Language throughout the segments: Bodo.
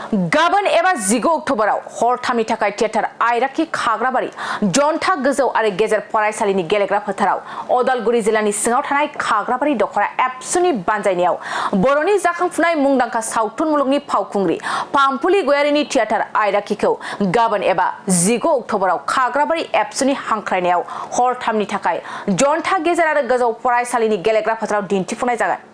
गाबोन एबा 15 अक्ट'बराव हरथामनि थाखाय थियेटार आइराखि खाग्राबारि जन्था गोजौ आरो गेजेर फरायसालिनि गेलेग्रा फोथाराव अदालगुरि जिल्लानि सिङाव थानाय खाग्राबारि दखरा एबसुनि बानजायनायाव बर'नि जाखांफुनाय मुंदांखा सावथुन मुलुगनि फावखुंग्रि पाम्पुलि गयारीनि थियेटार आइराखिखौ गाबोन एबा 15 अक्ट'बराव खाग्राबारि एबसुनि हांख्रायनायाव हरथामनि थाखाय जन्था गेजेर आरो गोजौ फरायसालिनि गेलेग्रा फोथाराव दिन्थिफुंनाय जागोन।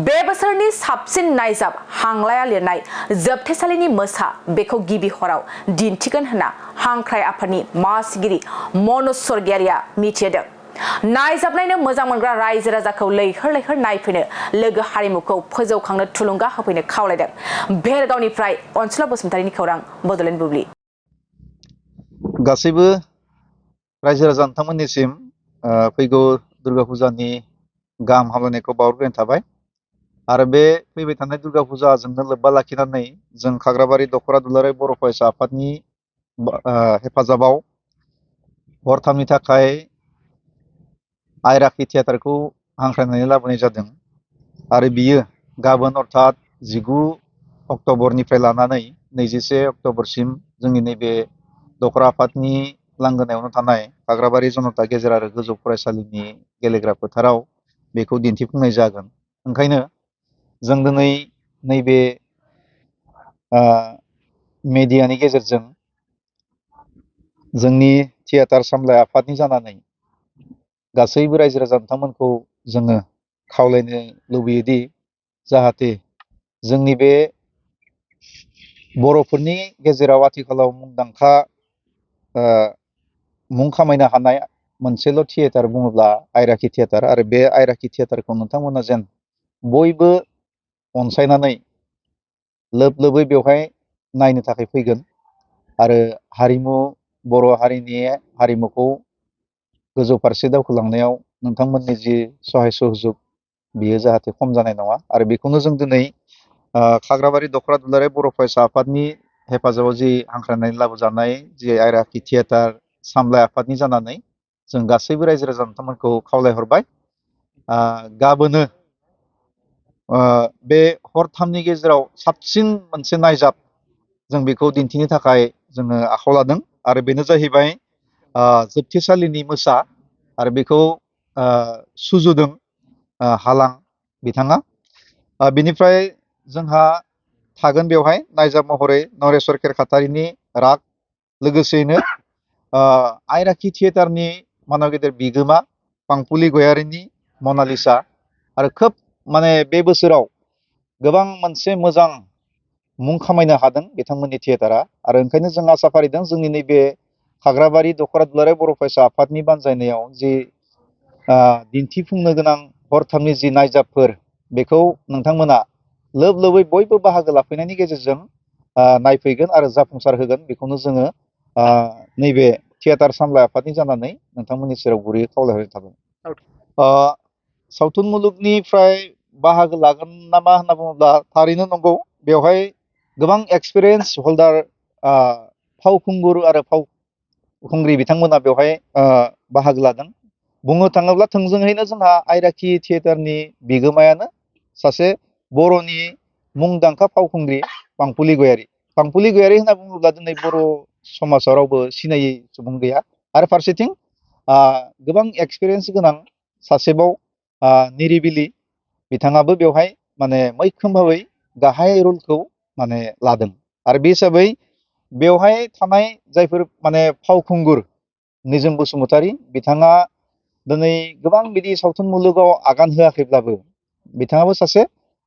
बे बोसोरनि साबसिन नायजाब हांलाया लिरनाय जोबथेसालिनि मोसा बेखौ गिबि हराव दिन्थिगोन होनना हांख्राय आफादनि मासिगिरि मनज स्वर्गियारिया मिथिहोदों। नायजाबनायनो मोजां मोनग्रा रायजो राजाखौ लैहोर लैहोर नायफैनो लोगो हारिमुखौ फोजौखांनो थुलुंगा होफैनो खावलायदों। भेरगावनिफ्राय अनसुला बसुमतारिनि खौरां बड'लेण्ड बुब्लि। गासैबो रायजो राजा नोंथांमोननिसिम फैगौ दुर्गा फुजानि गाहाम हामलायनायखौ बावहरग्रोनाय थाबाय आरो बे फैबाय थानाय दुर्गा फुजाजोंनो लोब्बा लाखिनानै जों खाग्राबारि दखरा दुलाराय बर' फरायसा आफादनि हेफाजाबाव हरथामनि थाखाय आइराखि थियेटारखौ हांख्रायनानै लाबोनाय जादों आरो बियो गाबोन अर्थात 19 अक्ट'बरनिफ्राय लानानै 21 अक्ट'बरसिम जोंनि नैबे दखरा आफादनि लांगोनायावनो थानाय खाग्राबारि जनता गेजेर आरो गोजौ फरायसालिनि गेलेग्रा फोथाराव बेखौ दिन्थिफुंनाय जागोन। ओंखायनो जों दिनै नैबे मेडियानि गेजेरजों जोंनि थियेटार सामलाय आफादनि जानानै गासैबो रायजो राजा नोंथांमोनखौ जोङो खावलायनो लुबैयोदि जाहाथे जोंनि बे बर'फोरनि गेजेराव आथिखालाव मुंदांखा मुं खामायनो हानाय मोनसेल' थियेटार बुङोब्ला आइराखि थियेटार आरो बे आइराखि थियेटारखौ नोंथांमोना जेन बयबो अनसायनानै लोब लोबै बेवहाय नायनो थाखाय फैगोन आरो हारिमु बर' हारिनि हारिमुखौ गोजौ फारसे दावखोलांनायाव नोंथांमोननि जि सहाय सहजुग बियो जाहाथे खम जानाय नङा आरो बेखौनो जों दिनै खाग्राबारि दखरा दुलाराय बर' फरायसा आफादनि हेफाजाबाव जि हांख्रायनानै लाबोजानाय जि आइराखि थियेटार सामलाय आफादनि जानानै जों गासैबो रायजो राजा नोंथांमोनखौ खावलायहरबाय। गाबोनो बे हरथामनि गेजेराव साबसिन मोनसे नायजाब जों बेखौ दिन्थिनो थाखाय जोङो आखायाव लादों आरो बेनो जाहैबाय जोबथेसालिनि मोसा आरो बेखौ सुजुदों हालां बिथाङा। बिनिफ्राय जोंहा थागोन बेवहाय नायजाब महरै नरेस्वर खेरखातारिनि राग, लोगोसेयैनो आइराखि थियेटारनि मानव गेदेर बिगोमा पाम्पुलि गयारीनि मनालिसा आरो खोब माने बे बोसोराव गोबां मोनसे मोजां मुं खामायनो हादों बिथांमोननि थियेटारा आरो ओंखायनो जों आसा फारिदों जोंनि नैबे खाग्राबारि दखरा दुलाराय बर' फरायसा आफादनि बानजायनायाव जि दिन्थिफुंनो गोनां हरथामनि जि नायजाबफोर बेखौ नोंथांमोना लोब लोबै बयबो बाहागो लाफैनायनि गेजेरजों नायफैगोन आरो जाफुंसार होगोन बेखौनो जोङो नैबे थियेटार सामलाय आफादनि जानानै नोंथांमोननि सेराव गुरैयै खावलायहरनाय थाबाय। सावथुन मुलुगनिफ्राय बाहागो लागोन नामा होनना बुङोब्ला थारैनो नंगौ, बेवहाय गोबां एक्सपिरियेन्स हल्डार फावखुंगुर आरो फावखुंग्रि बिथांमोना बेवहाय बाहागो लादों। बुंनो थाङोब्ला थोंजोङैनो जोंहा आइराखि थियेटारनि बिगोमायानो सासे बर'नि मुंदांखा फावखुंग्रि पाम्पुलि गयारी। पाम्पुलि गयारी होनना बुङोब्ला दिनै बर' समाजाव रावबो सिनायै सुबुं गैया आरो फारसेथिं गोबां एक्सपिरियेन्स गोनां सासेबाव निरिबिलि बिथाङाबो बेवहाय माने मैखोम भाबै गाहाय रलखौ माने लादों आरो बे हिसाबै बेवहाय थानाय जायफोर माने फावखुंगुर निजोम बसुमतारी बिथाङा दिनै गोबां बिदि सावथुन मुलुगाव आगान होआखैब्लाबो बिथाङाबो सासे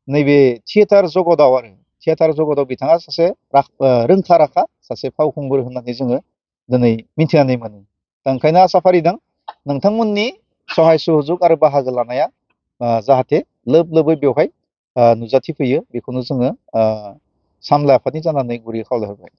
नैबे थियेटार जगताव बिथाङा सासे रोंखा राखा सासे फावखुंगुर होननानै जोङो दिनै मिथिनानै मोनो। दा ओंखायनो आसा फारिदों नोंथांमोननि सहाय सहजुग आरो बाहागो लानाया जाहाथे लोब लोबै बेवहाय नुजाथिफैयो बेखौनो जोङो सामलाय आफादनि जानानै गुरै खावलायहरबाय।